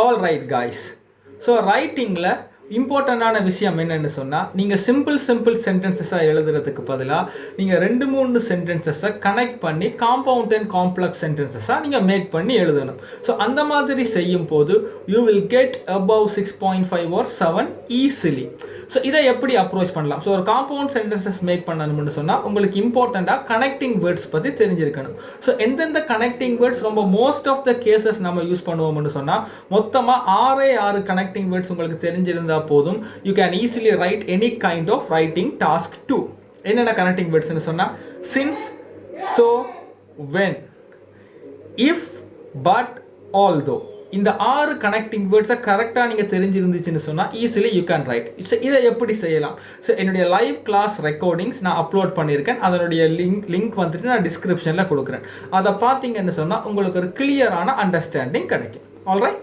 All right guys. So ரைட்டிங்கில் இம்பார்ட்டண்டான விஷயம் என்னென்னு சொன்னால், நீங்கள் சிம்பிள் சென்டென்சஸாக எழுதுறதுக்கு பதிலாக நீங்கள் 2-3 சென்டென்சஸை கனெக்ட் பண்ணி காம்பவுண்ட் அண்ட் காம்ப்ளெக்ஸ் சென்டென்சஸாக நீங்கள் மேக் பண்ணி எழுதணும். ஸோ அந்த மாதிரி செய்யும் போது you will get above 6.5 or 7 easily. So இதை எப்படி அப்ரோச் பண்ணலாம்? ஸோ ஒரு காம்பவுண்ட் சென்டென்சஸ் மேக் பண்ணணும்னு சொன்னால் உங்களுக்கு இம்பார்ட்டண்ட்டாக கனெக்டிங் வேர்ட்ஸ் பற்றி தெரிஞ்சிருக்கணும். ஸோ எந்தெந்த கனெக்டிங் வேர்ட்ஸ் ரொம்ப மோஸ்ட் ஆஃப் த கேசஸ் நம்ம யூஸ் பண்ணுவோம்னு சொன்னால், மொத்தமாக 6 கனெக்டிங் வேர்ட்ஸ் உங்களுக்கு தெரிஞ்சிருந்தால் போதும். you can easily write any kind of writing task too. என்னென்ன கனெக்டிங் வேர்ட்ஸ்னு சொன்னா, since, so, when, if, but, although. இந்த 6 கனெக்டிங் வேர்ட்ஸை கரெக்டாக நீங்கள் தெரிஞ்சிருந்துச்சுன்னு சொன்னால் ஈஸிலி யூ கேன் ரைட். இதை எப்படி செய்யலாம்? ஸோ என்னுடைய லைவ் கிளாஸ் ரெக்கார்டிங்ஸ் நான் அப்லோட் பண்ணியிருக்கேன். அதனுடைய லிங்க் வந்துட்டு நான் டிஸ்கிரிப்ஷனில் கொடுக்குறேன். அதை பார்த்தீங்கன்னு சொன்னால் உங்களுக்கு ஒரு கிளியரான அண்டர்ஸ்டாண்டிங் கிடைக்கும். ஆல்ரைட்.